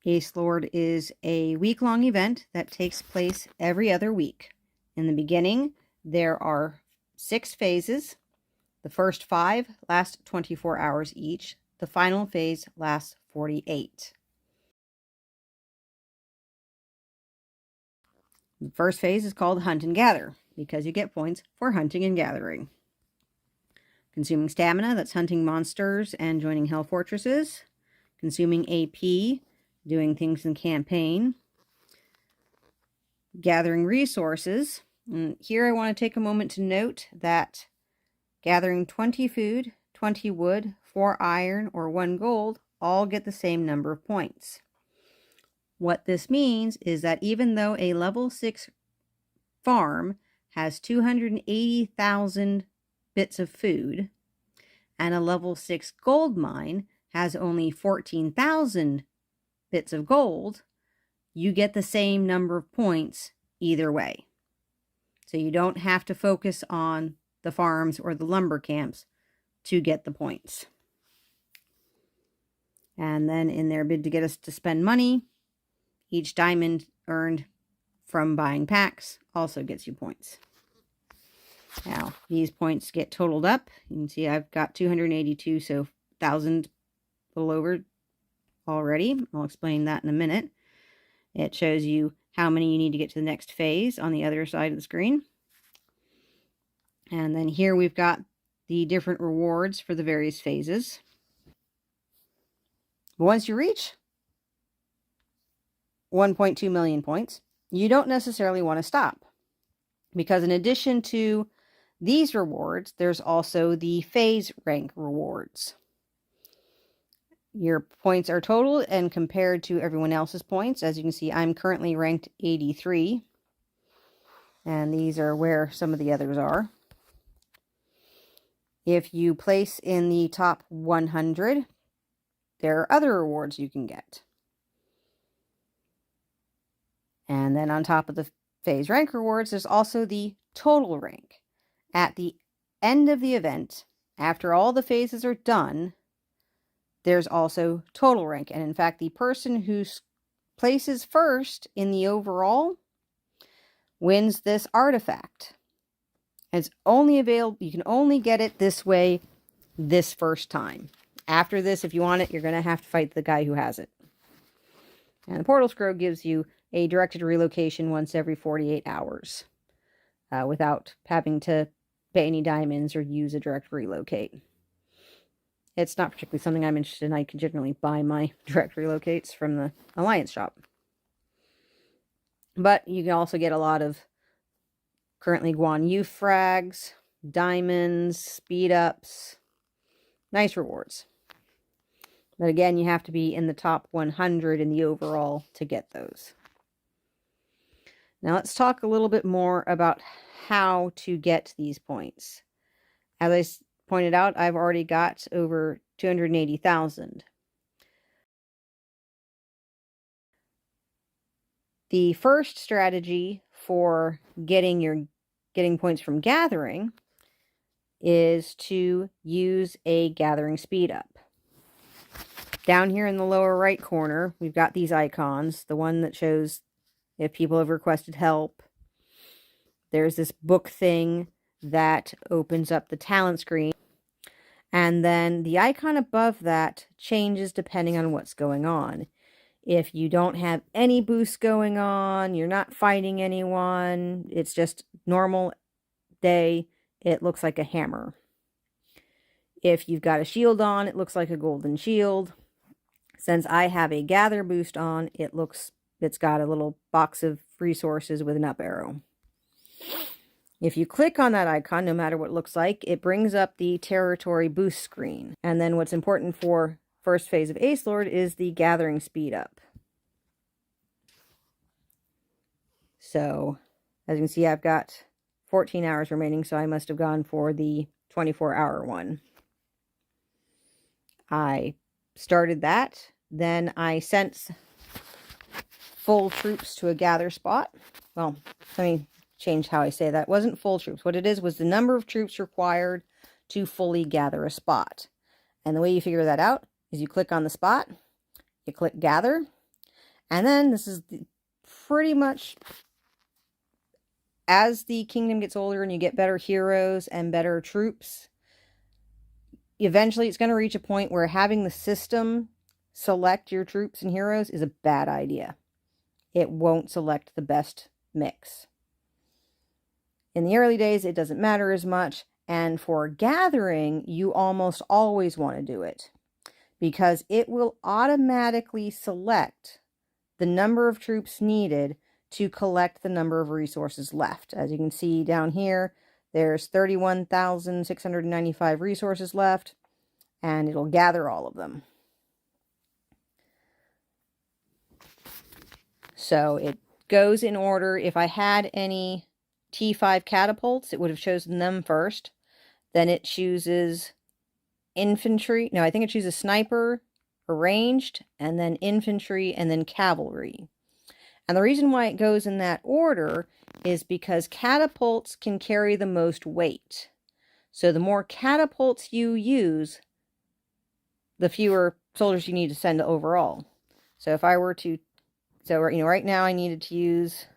Ace Lord is a week-long event that takes place every other week. In the beginning, there are 6 phases. The first 5 last 24 hours each. The final phase lasts 48. The first phase is called Hunt and Gather because you get points for hunting and gathering. Consuming stamina, that's hunting monsters and joining hell fortresses. Consuming AP, doing things in campaign. Gathering resources. And here I want to take a moment to note that gathering 20 food, 20 wood, 4 iron, or 1 gold all get the same number of points. What this means is that even though a level 6 farm has 280,000 bits of food and a level 6 gold mine has only 14,000 bits of gold, you get the same number of points either way. So you don't have to focus on the farms or the lumber camps to get the points. And then in their bid to get us to spend money, each diamond earned from buying packs also gets you points. Now, these points get totaled up. You can see I've got 282, so 1,000 a little over already. I'll explain that in a minute. It shows you how many you need to get to the next phase on the other side of the screen. And then here we've got the different rewards for the various phases. Once you reach 1.2 million points, you don't necessarily want to stop, because in addition to these rewards, there's also the phase rank rewards. Your points are totaled and compared to everyone else's points. As you can see, I'm currently ranked 83. And these are where some of the others are. If you place in the top 100, there are other rewards you can get. And then on top of the phase rank rewards, there's also the total rank. At the end of the event, after all the phases are done, there's also total rank. And in fact, the person who places first in the overall wins this artifact. It's only available, you can only get it this way this first time. After this, if you want it, you're going to have to fight the guy who has it. And the portal scroll gives you a directed relocation once every 48 hours without having to pay any diamonds or use a direct relocate. It's not particularly something I'm interested in. I can generally buy my direct relocates from the Alliance shop. But you can also get a lot of currently Guan Yu frags, diamonds, speed ups, nice rewards. But again, you have to be in the top 100 in the overall to get those. Now let's talk a little bit more about how to get these points. As I pointed out, I've already got over 280,000. The first strategy for getting points from gathering is to use a gathering speed up. Down here in the lower right corner, we've got these icons. The one that shows if people have requested help. There's this book thing that opens up the talent screen. And then the icon above that changes depending on what's going on. If you don't have any boosts going on, you're not fighting anyone, it's just normal day, it looks like a hammer. If you've got a shield on, it looks like a golden shield. Since I have a gather boost on, it's got a little box of resources with an up arrow. If you click on that icon, no matter what it looks like, it brings up the territory boost screen. And then what's important for first phase of Ace Lord is the gathering speed up. So, as you can see, I've got 14 hours remaining, so I must have gone for the 24-hour one. I started that, then I sent full troops to a gather spot. Well, let me change how I say that. It wasn't full troops. What it is was the number of troops required to fully gather a spot. And the way you figure that out is you click on the spot, you click gather, And then this is pretty much as the kingdom gets older and you get better heroes and better troops, eventually it's going to reach a point where having the system select your troops and heroes is a bad idea. It won't select the best mix. In the early days, it doesn't matter as much. And for gathering, you almost always want to do it because it will automatically select the number of troops needed to collect the number of resources left. As you can see down here, there's 31,695 resources left, and it'll gather all of them. So it goes in order. If I had any T5 catapults, it would have chosen them first. Then it chooses infantry. No, I think it chooses sniper, ranged, and then infantry, and then cavalry. And the reason why it goes in that order is because catapults can carry the most weight. So the more catapults you use, the fewer soldiers you need to send overall. So if I were to, right now I needed to use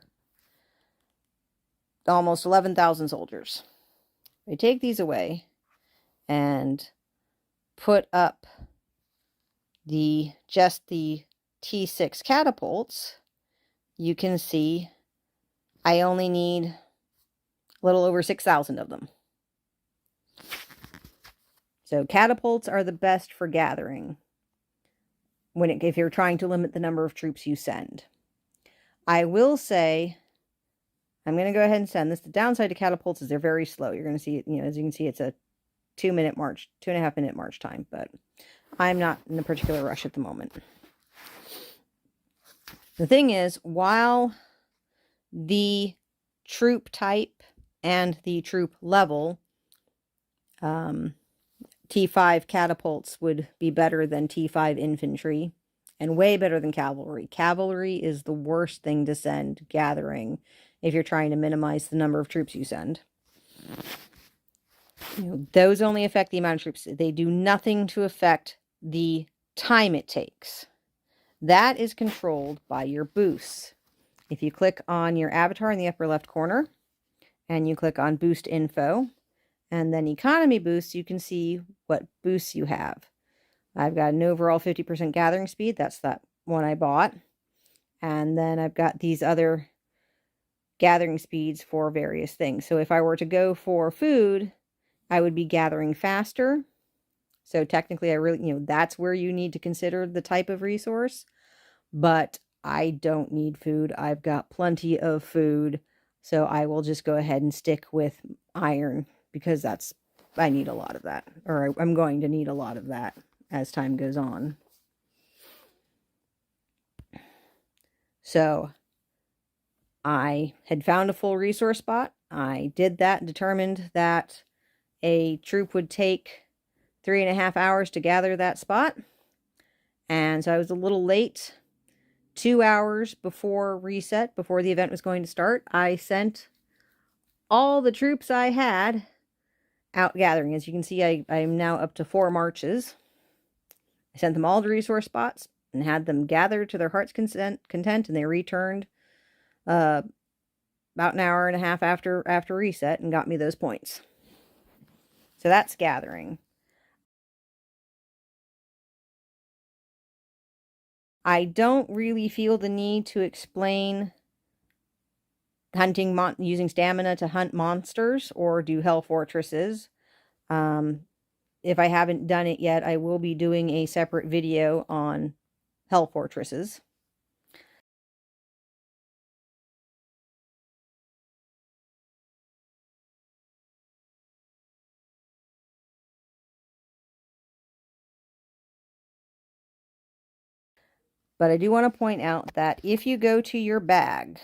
almost 11,000 soldiers. I take these away and put up just the T6 catapults, you can see I only need a little over 6,000 of them. So catapults are the best for gathering if you're trying to limit the number of troops you send. I will say, I'm going to go ahead and send this. The downside to catapults is they're very slow. You're going to see, as you can see, it's a 2.5 minute march time, but I'm not in a particular rush at the moment. The thing is, while the troop type and the troop level, T5 catapults would be better than T5 infantry and way better than cavalry. Cavalry is the worst thing to send gathering if you're trying to minimize the number of troops you send. Those only affect the amount of troops. They do nothing to affect the time it takes. That is controlled by your boosts. If you click on your avatar in the upper left corner and you click on boost info and then economy boosts, you can see what boosts you have. I've got an overall 50% gathering speed. That's that one I bought. And then I've got these other gathering speeds for various things. So if I were to go for food, I would be gathering faster. So technically, that's where you need to consider the type of resource. But I don't need food. I've got plenty of food. So I will just go ahead and stick with iron because I need a lot of that. Or I'm going to need a lot of that as time goes on. So I had found a full resource spot. I did that, determined that a troop would take 3.5 hours to gather that spot. And so I was a little late. 2 hours before reset, before the event was going to start, I sent all the troops I had out gathering. As you can see, I'm now up to 4 marches. I sent them all to resource spots and had them gather to their heart's content, and they returned about an hour and a half after reset and got me those points. So that's gathering. I don't really feel the need to explain using stamina to hunt monsters or do hell fortresses. If I haven't done it yet, I will be doing a separate video on hell fortresses. But I do want to point out that if you go to your bag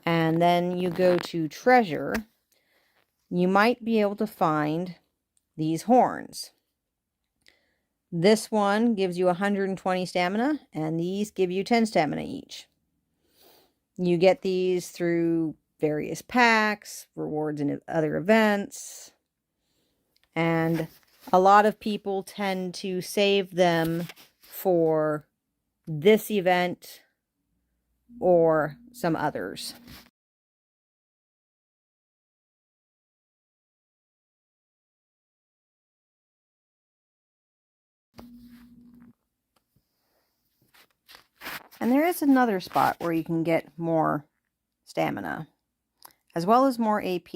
and then you go to treasure, you might be able to find these horns. This one gives you 120 stamina, and these give you 10 stamina each. You get these through various packs, rewards in other events, and a lot of people tend to save them for this event or some others. And there is another spot where you can get more stamina, as well as more AP.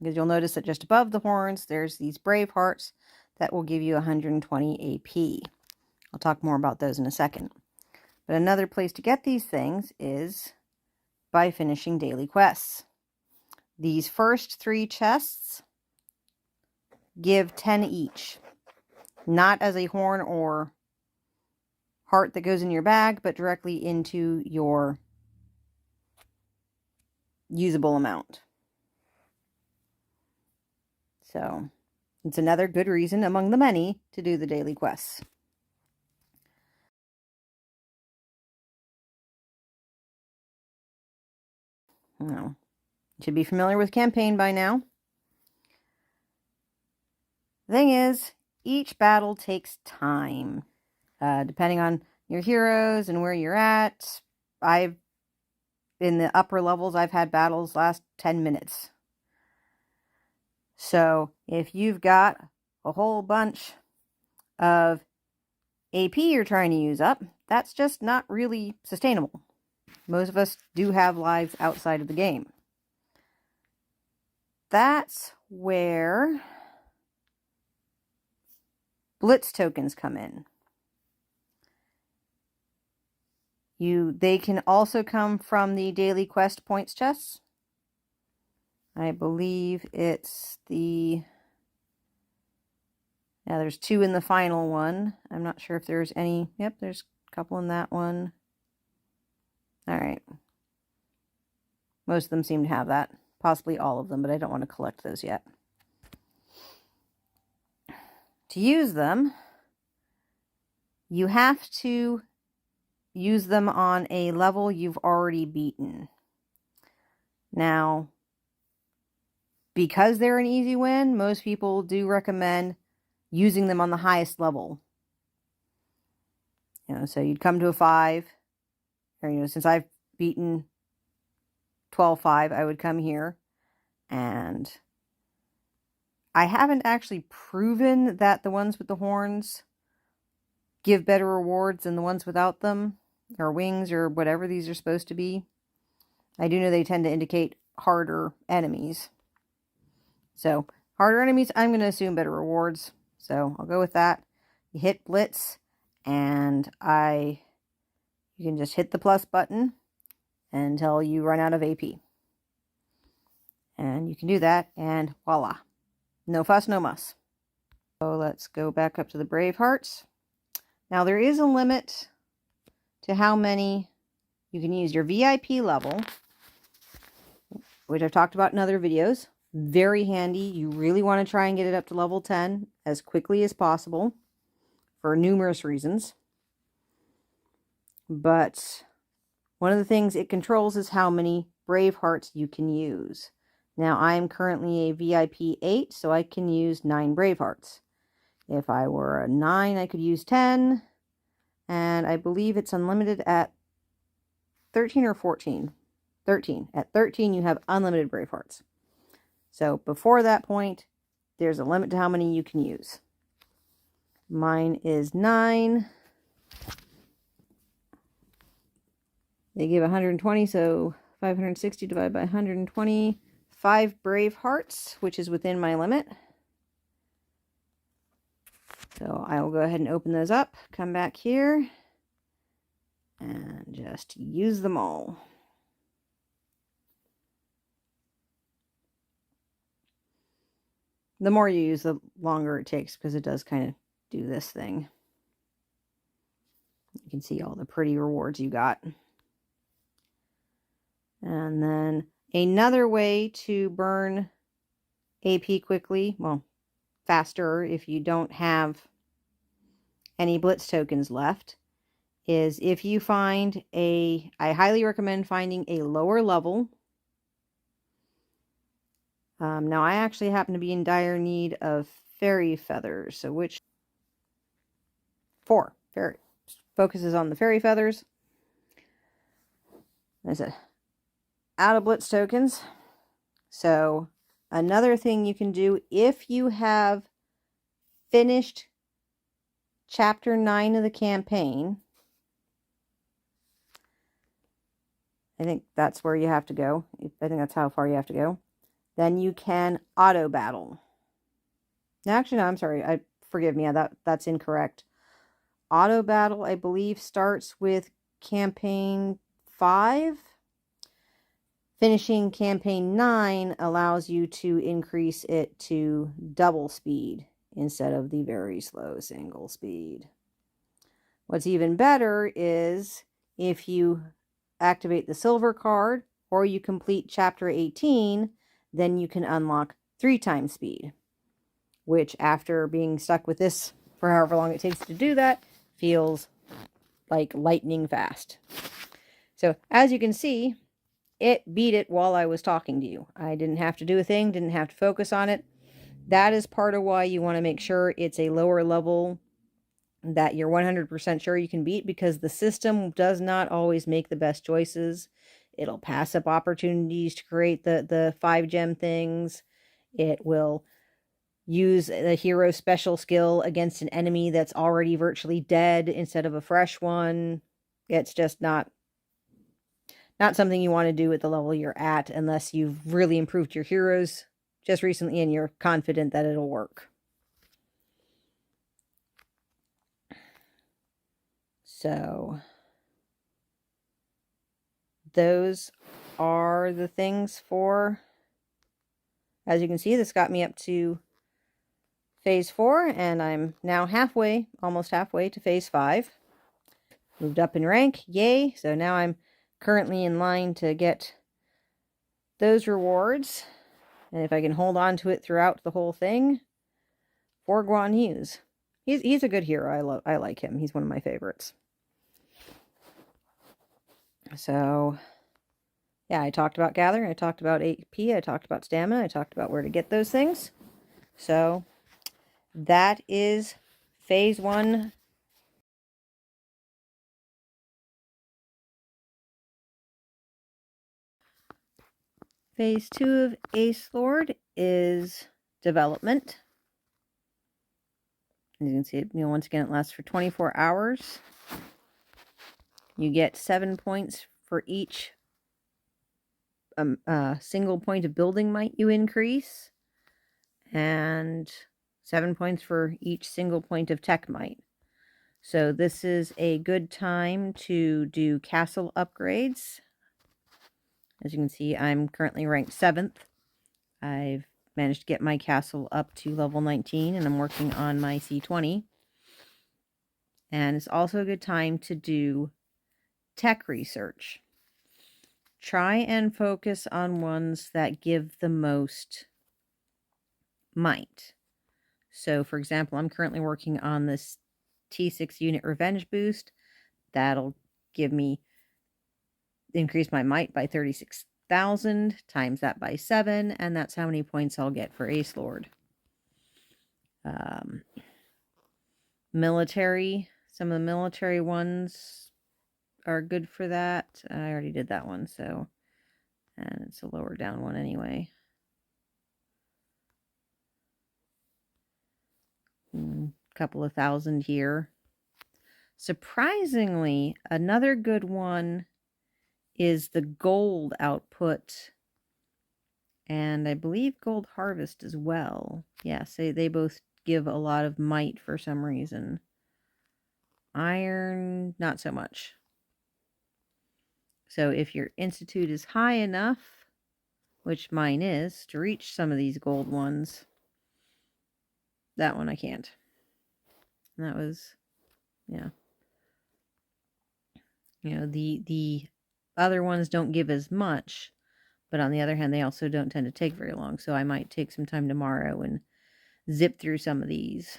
Because you'll notice that just above the horns, there's these brave hearts that will give you 120 AP. I'll talk more about those in a second. But another place to get these things is by finishing daily quests. These first 3 chests give 10 each. Not as a horn or heart that goes in your bag, but directly into your usable amount. So it's another good reason among the many to do the daily quests. Now, you should be familiar with campaign by now. The thing is, each battle takes time. Depending on your heroes and where you're at. In the upper levels, I've had battles last 10 minutes. So if you've got a whole bunch of AP you're trying to use up, that's just not really sustainable. Most of us do have lives outside of the game. That's where Blitz tokens come in. They can also come from the daily quest points chests. I believe it's yeah, there's 2 in the final one. I'm not sure if there's any. Yep, there's a couple in that one. All right. Most of them seem to have that. Possibly all of them, but I don't want to collect those yet. To use them, you have to use them on a level you've already beaten. Now, because they're an easy win, most people do recommend using them on the highest level. So you'd come to a 5, or since I've beaten 12-5, I would come here, and I haven't actually proven that the ones with the horns give better rewards than the ones without them, or wings, or whatever these are supposed to be. I do know they tend to indicate harder enemies. So, harder enemies, I'm going to assume better rewards. So, I'll go with that. You hit Blitz, and you can just hit the plus button until you run out of AP. And you can do that, and voila. No fuss, no muss. So, let's go back up to the Brave Hearts. Now, there is a limit to how many you can use. Your VIP level, which I've talked about in other videos, very handy. You really want to try and get it up to level 10 as quickly as possible for numerous reasons. But one of the things it controls is how many Brave Hearts you can use. Now, I'm currently a VIP 8, so I can use 9 Brave Hearts. If I were a 9, I could use 10. And I believe it's unlimited at 13 or 14. 13. At 13, you have unlimited Brave Hearts. So before that point, there's a limit to how many you can use. Mine is 9. They give 120, so 560 divided by 120. 5 Brave Hearts, which is within my limit. So I will go ahead and open those up, come back here, and just use them all. The more you use, the longer it takes, because it does kind of do this thing. You can see all the pretty rewards you got. And then another way to burn AP quickly, well, faster if you don't have any Blitz tokens left, is if you find I highly recommend finding a lower level. Now, I actually happen to be in dire need of fairy feathers, so 4 focuses on the fairy feathers. I said, out of Blitz tokens. So another thing you can do if you have finished chapter 9 of the campaign, I think that's where you have to go. I think that's how far you have to go. Then you can auto battle. Actually, no, I'm sorry. Forgive me. That's incorrect. Auto battle, I believe, starts with campaign 5. Finishing campaign 9 allows you to increase it to double speed instead of the very slow single speed. What's even better is if you activate the silver card or you complete chapter 18, then you can unlock 3 times speed, which after being stuck with this for however long it takes to do that, feels like lightning fast. So as you can see, it beat it while I was talking to you. I didn't have to do a thing, didn't have to focus on it. That is part of why you want to make sure it's a lower level that you're 100% sure you can beat, because the system does not always make the best choices. It'll pass up opportunities to create the 5 gem things. It will use the hero special skill against an enemy that's already virtually dead instead of a fresh one. It's just not something you want to do at the level you're at unless you've really improved your heroes just recently and you're confident that it'll work. So those are the things for, as you can see, this got me up to phase 4, and I'm now almost halfway to phase 5. Moved up in rank, yay. So now I'm currently in line to get those rewards. And if I can hold on to it throughout the whole thing, for Guan Hughes. He's a good hero. I like him. He's one of my favorites. So, yeah, I talked about gathering. I talked about AP. I talked about stamina. I talked about where to get those things. So, that is phase 1. Phase 2 of Ace Lord is development. As you can see, once again, it lasts for 24 hours. You get 7 points for each single point of building might you increase, and 7 points for each single point of tech might. So this is a good time to do castle upgrades. As you can see, I'm currently ranked 7th. I've managed to get my castle up to level 19, and I'm working on my C20. And it's also a good time to do tech research. Try and focus on ones that give the most might. So, for example, I'm currently working on this T6 unit revenge boost. That'll increase my might by 36,000, times that by 7, and that's how many points I'll get for Ace Lord. Military, some of the military ones are good for that. I already did that one, so, and it's a lower down one anyway. Couple of thousand here. Surprisingly, another good one is the gold output, and I believe gold harvest as well. Yes, they both give a lot of might for some reason. Iron, not so much. So if your institute is high enough, which mine is, to reach some of these gold ones, that one I can't. And that was, yeah. The other ones don't give as much, but on the other hand, they also don't tend to take very long. So I might take some time tomorrow and zip through some of these.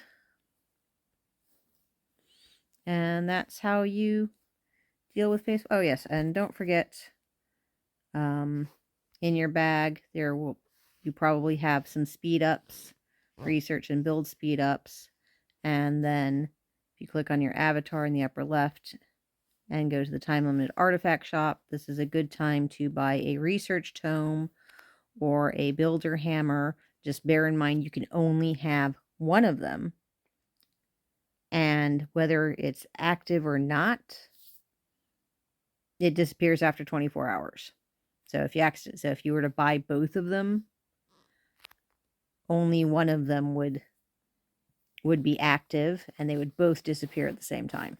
And that's how you deal with phase. Oh, yes. And don't forget, in your bag, you probably have some speed ups, research and build speed ups. And then if you click on your avatar in the upper left, and go to the time limited artifact shop. This is a good time to buy a research tome or a builder hammer. Just bear in mind you can only have one of them, and whether it's active or not, it disappears after 24 hours. So if you were to buy both of them, only one of them would be active, and they would both disappear at the same time.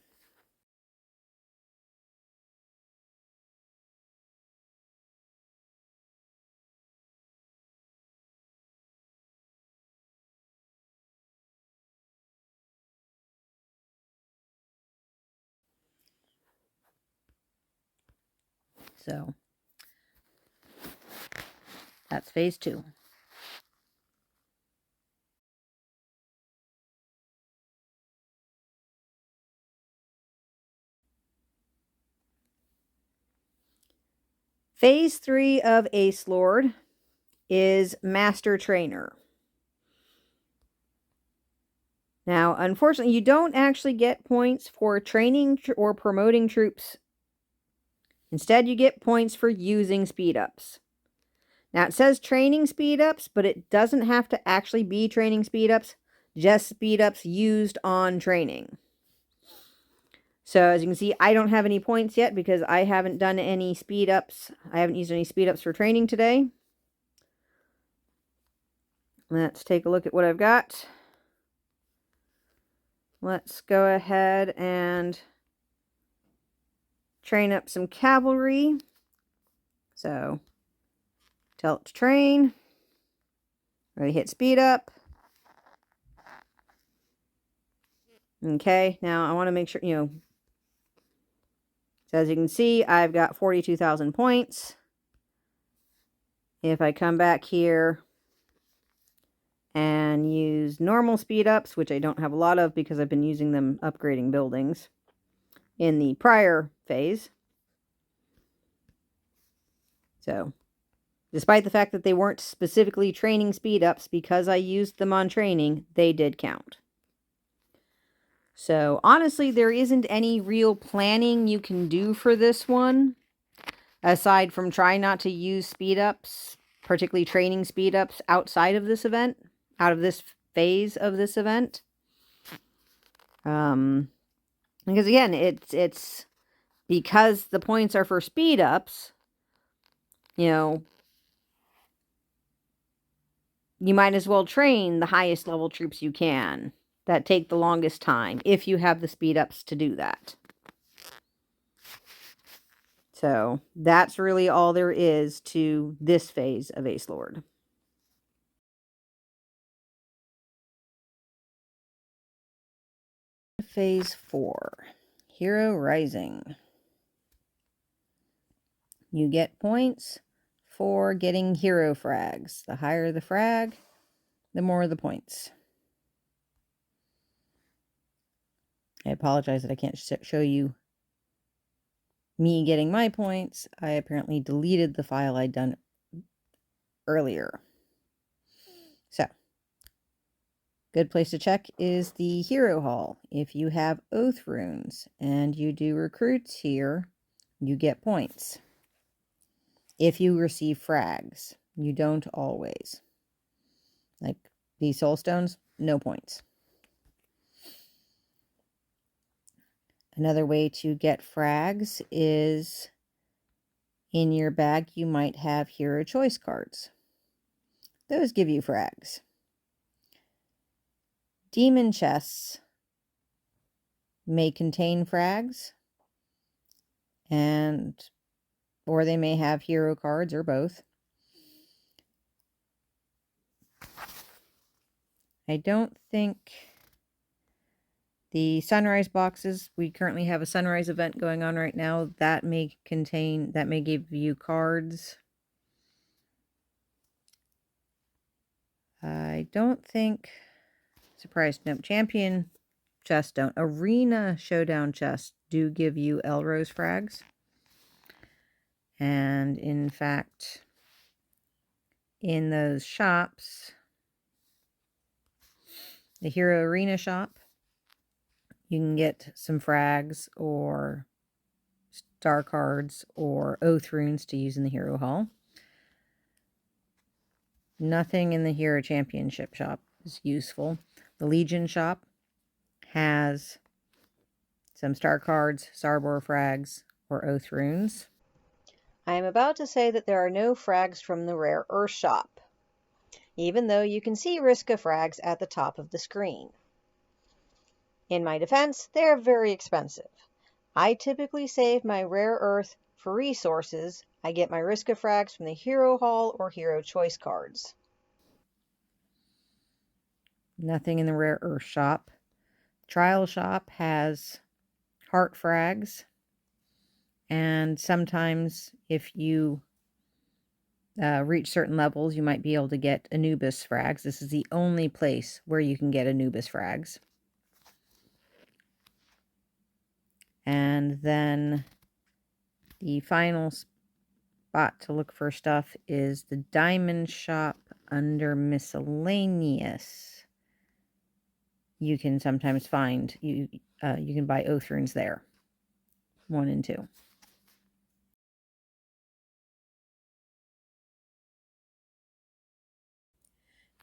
So that's phase 2. Phase 3 of Ace Lord is Master Trainer. Now, unfortunately, you don't actually get points for training or promoting troops. Instead, you get points for using speed-ups. Now, it says training speed-ups, but it doesn't have to actually be training speed-ups, just speed-ups used on training. So, as you can see, I don't have any points yet because I haven't done any speed-ups. I haven't used any speed-ups for training today. Let's take a look at what I've got. Let's go ahead and train up some cavalry. So, tell it to train. Ready, hit speed up. Okay, now I want to make sure, so as you can see, I've got 42,000 points. If I come back here and use normal speed ups, which I don't have a lot of because I've been using them upgrading buildings in the prior phase. So, despite the fact that they weren't specifically training speed ups, because I used them on training, they did count. So, honestly, there isn't any real planning you can do for this one, aside from trying not to use speed ups, particularly training speed ups outside of this event, out of this phase of this event. Because again, it's because the points are for speed ups, you might as well train the highest level troops you can that take the longest time if you have the speed ups to do that. So that's really all there is to this phase of Ace Lord. Phase 4, Hero Rising. You get points for getting hero frags. The higher the frag, the more the points. I apologize that I can't show you me getting my points. I apparently deleted the file I'd done earlier. So, good place to check is the Hero Hall. If you have Oath Runes and you do recruits here, you get points. If you receive frags, you don't always. Like these soul stones, no points. Another way to get frags is in your bag you might have hero choice cards. Those give you frags. Demon chests may contain frags, or they may have hero cards, or both. I don't think the sunrise boxes, we currently have a sunrise event going on right now, that may give you cards. I don't think, surprised, no, champion chests don't. Arena showdown chests do give you Elrose frags. And in fact, in those shops, the Hero Arena shop, you can get some frags or star cards or oath runes to use in the Hero Hall. Nothing in the Hero Championship shop is useful. The Legion shop has some star cards, Starbor frags, or oath runes. I am about to say that there are no frags from the Rare Earth shop, even though you can see Riska frags at the top of the screen. In my defense, they are very expensive. I typically save my Rare Earth for resources. I get my Riska frags from the Hero Hall or Hero Choice cards. Nothing in the Rare Earth shop. Trial shop has heart frags, and sometimes if you reach certain levels, you might be able to get Anubis frags. This is the only place where you can get Anubis frags. And then the final spot to look for stuff is the diamond shop under miscellaneous. You can sometimes find, you can buy oath runes there. 1 and 2.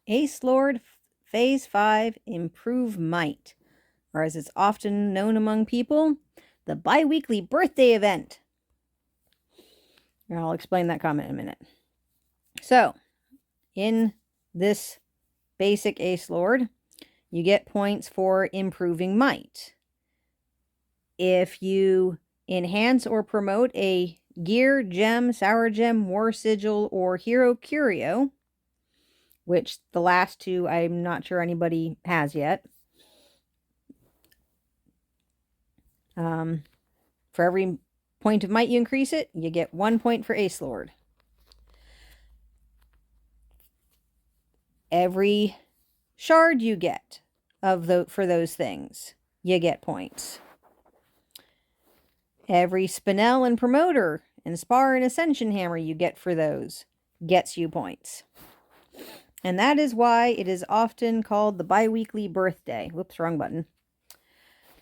Ace Lord Phase 5 Improve Might, or as it's often known among people, the bi-weekly birthday event. And I'll explain that comment in a minute. So, in this basic Ace Lord, you get points for improving might. If you enhance or promote a gear, gem, sour gem, war sigil, or hero curio, which the last two I'm not sure anybody has yet. For every point of might you increase it, you get 1 point for Ace Lord. Every shard you get for those things, you get points. Every Spinel and Promoter and Spar and Ascension Hammer you get for those gets you points. And that is why it is often called the bi-weekly birthday. Whoops, wrong button.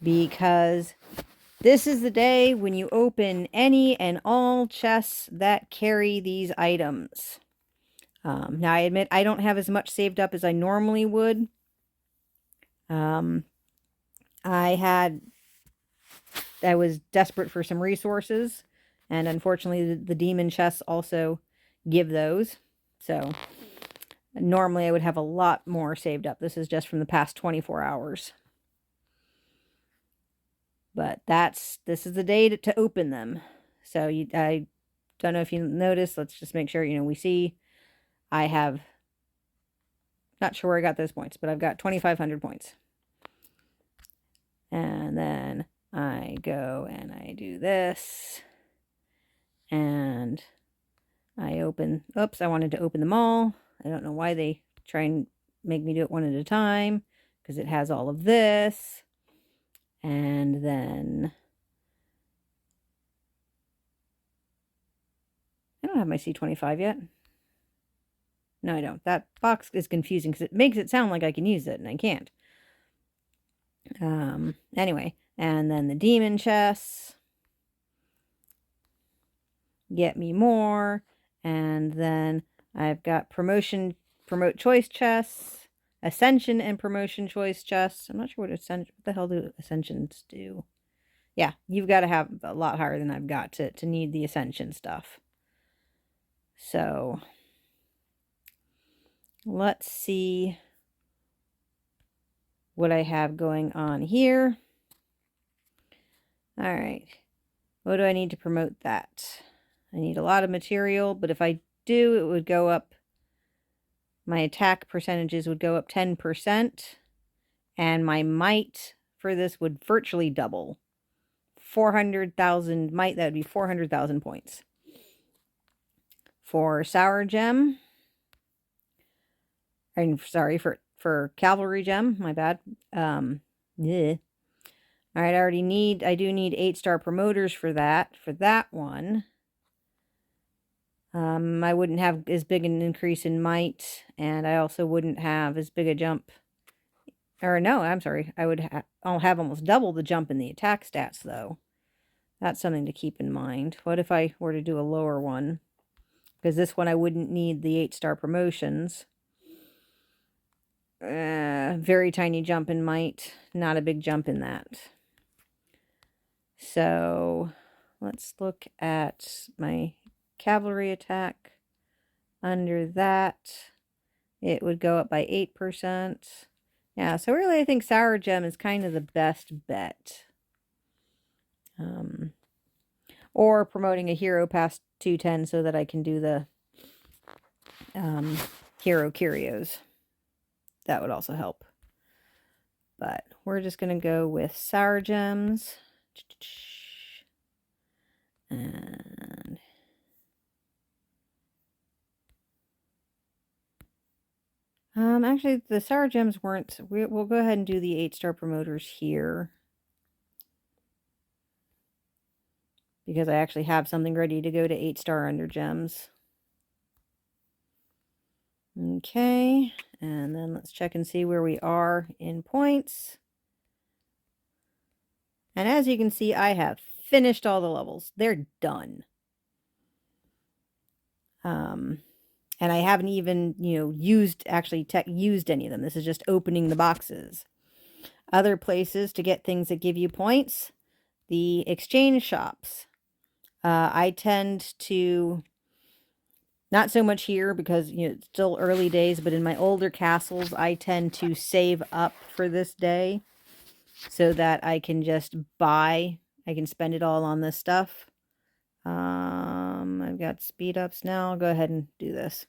Because this is the day when you open any and all chests that carry these items. Now, I admit I don't have as much saved up as I normally would. I was desperate for some resources, and unfortunately the demon chests also give those. So normally I would have a lot more saved up. This is just from the past 24 hours. But this is the day to open them. So I don't know if you noticed. Let's just make sure, we see I have, not sure where I got those points, but I've got 2,500 points. And then I go and I do this. And I open, oops, I wanted to open them all. I don't know why they try and make me do it one at a time, because it has all of this. And then I don't have my C25 yet. No, I don't. That box is confusing because it makes it sound like I can use it, and I can't. Anyway, and then the demon chests get me more, and then I've got promote choice chests, ascension and promotion choice chests. I'm not sure what the hell do ascensions do. Yeah, you've got to have a lot higher than I've got to need the ascension stuff. So let's see what I have going on here. All right. What do I need to promote that? I need a lot of material, but if I do, it would go up. My attack percentages would go up 10%, and my might for this would virtually double. 400,000 might, that would be 400,000 points. For sour gem, I'm sorry, for cavalry gem, my bad. Yeah. All right, I do need 8-star promoters for that one. I wouldn't have as big an increase in might, and I also wouldn't have as big a jump. Or no, I'm sorry. I'll have almost double the jump in the attack stats, though. That's something to keep in mind. What if I were to do a lower one? Because this one I wouldn't need the 8-star promotions. Very tiny jump in might. Not a big jump in that. So let's look at my cavalry attack. Under that, it would go up by 8%. Yeah, so really I think Sour Gem is kind of the best bet. Or promoting a hero past 210 so that I can do the hero curios. That would also help. But we're just going to go with Sour Gems. And actually, the Sour Gems weren't... We'll go ahead and do the 8-star promoters here. Because I actually have something ready to go to 8-star under gems. Okay, and then let's check and see where we are in points. And as you can see, I have finished all the levels. They're done. And I haven't even, used any of them. This is just opening the boxes. Other places to get things that give you points, the exchange shops. I tend to, not so much here because, it's still early days, but in my older castles, I tend to save up for this day so that I can just buy. I can spend it all on this stuff. I've got speed ups now. I'll go ahead and do this.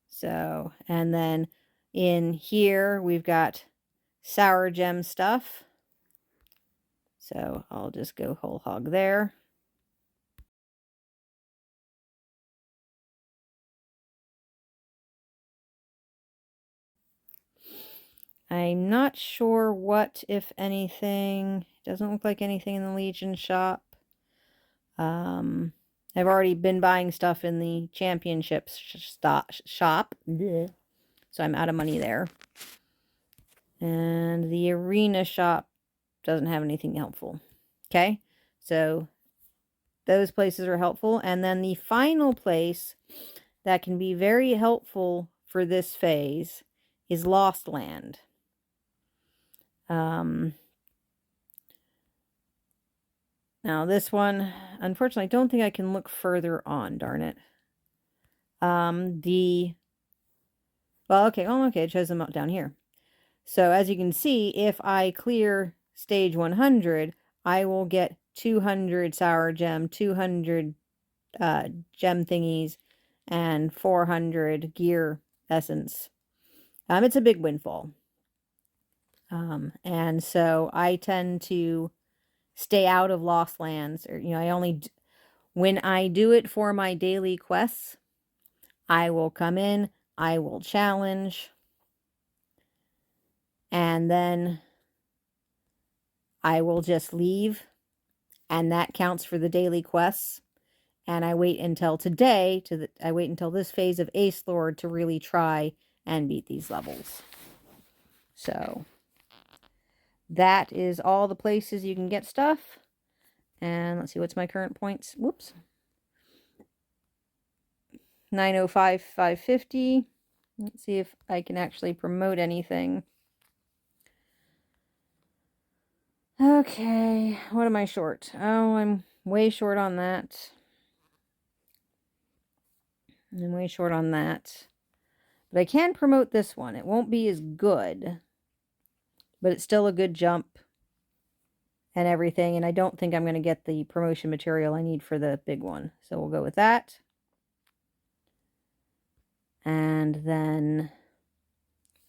So, and then in here, we've got Sour Gem stuff. So I'll just go whole hog there. I'm not sure what, if anything, doesn't look like anything in the Legion shop. I've already been buying stuff in the Championships shop. Blech. So I'm out of money there. And the Arena shop doesn't have anything helpful. Okay, so those places are helpful. And then the final place that can be very helpful for this phase is Lost Land. Now this one, unfortunately, I don't think I can look further on, darn it. Okay, it shows them up down here. So as you can see, if I clear stage 100, I will get 200 sour gem, 200 gem thingies, and 400 gear essence. It's a big windfall. And so I tend to stay out of Lost Lands, or when I do it for my daily quests, I will come in, I will challenge, and then I will just leave, and that counts for the daily quests. And I wait until today, I wait until this phase of Ace Lord to really try and beat these levels. So that is all the places you can get stuff. And let's see, what's my current points? Whoops. 905, 550. Let's see if I can actually promote anything. Okay, what am I short? Oh, I'm way short on that. I'm way short on that. But I can promote this one. It won't be as good, but it's still a good jump and everything. And I don't think I'm going to get the promotion material I need for the big one. So we'll go with that. And then,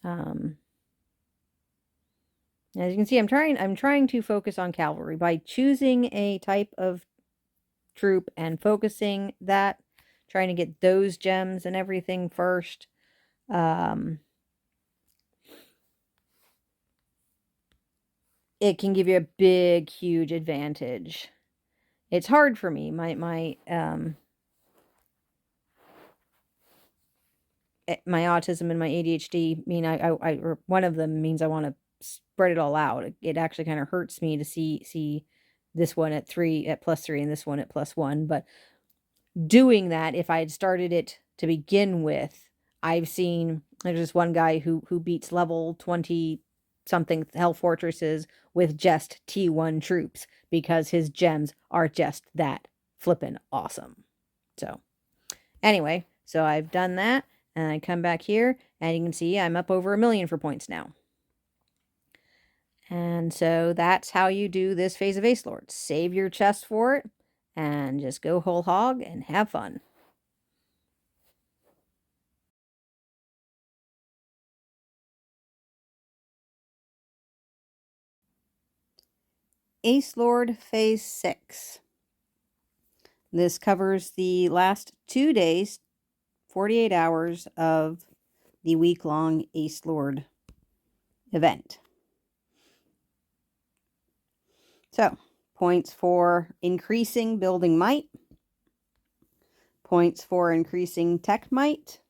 as you can see, I'm trying to focus on cavalry by choosing a type of troop and focusing that, trying to get those gems and everything first. It can give you a big, huge advantage. it's hard for me. My autism and my ADHD mean or one of them means I want to spread it all out. It actually kind of hurts me to see this one at +3 and this one at +1. But doing that, if I had started it to begin with, I've seen there's this one guy who beats level 20 something Hell Fortresses with just T1 troops because his gems are just that flippin' awesome. So anyway, so I've done that, and I come back here, and you can see I'm up over 1 million for points now. And so that's how you do this phase of Ace Lord. Save your chest for it, and just go whole hog and have fun. Ace Lord Phase 6. This covers the last 2 days, 48 hours of the week-long Ace Lord event. So, points for increasing building might, points for increasing tech might,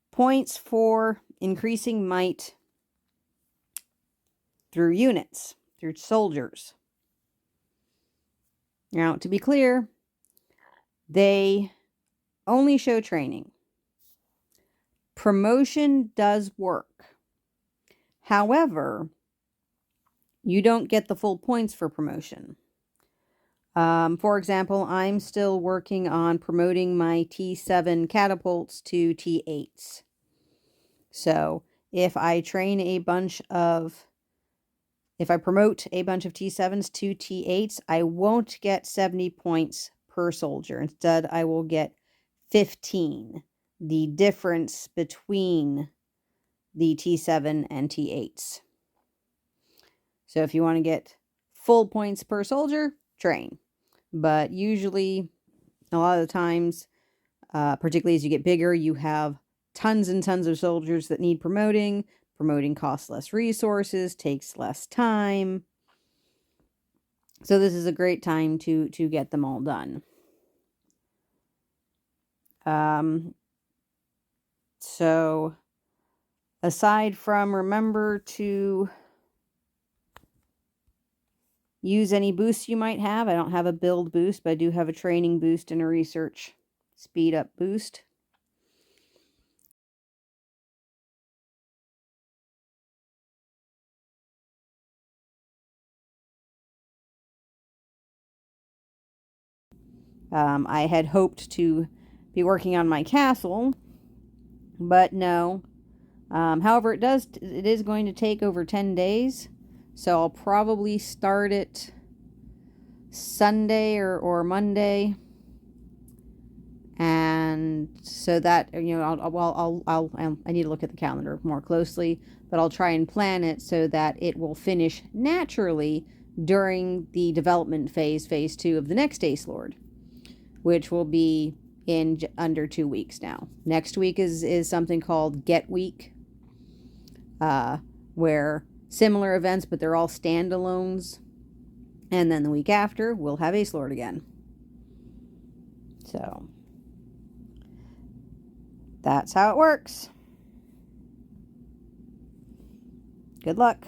points for increasing might through units, through soldiers. Now, to be clear, they only show training. Promotion does work. However, you don't get the full points for promotion. For example, I'm still working on promoting my T7 catapults to T8s. So if I promote a bunch of T7s to T8s, I won't get 70 points per soldier. Instead, I will get 15, the difference between the T7 and T8s. So if you want to get full points per soldier, train. But usually, a lot of the times, particularly as you get bigger, you have tons and tons of soldiers that need promoting. Promoting costs less resources, takes less time. So this is a great time to get them all done. So aside from, remember to use any boosts you might have. I don't have a build boost, but I do have a training boost and a research speed up boost. I had hoped to be working on my castle, but no. However, it is going to take over 10 days, so I'll probably start it Sunday or Monday, and so that, you know, I need to look at the calendar more closely, but I'll try and plan it so that it will finish naturally during the development phase 2 of the next Ace Lord, which will be in under 2 weeks now. Next week is something called Get Week, where similar events, but they're all standalones. And then the week after, we'll have Ace Lord again. So that's how it works. Good luck.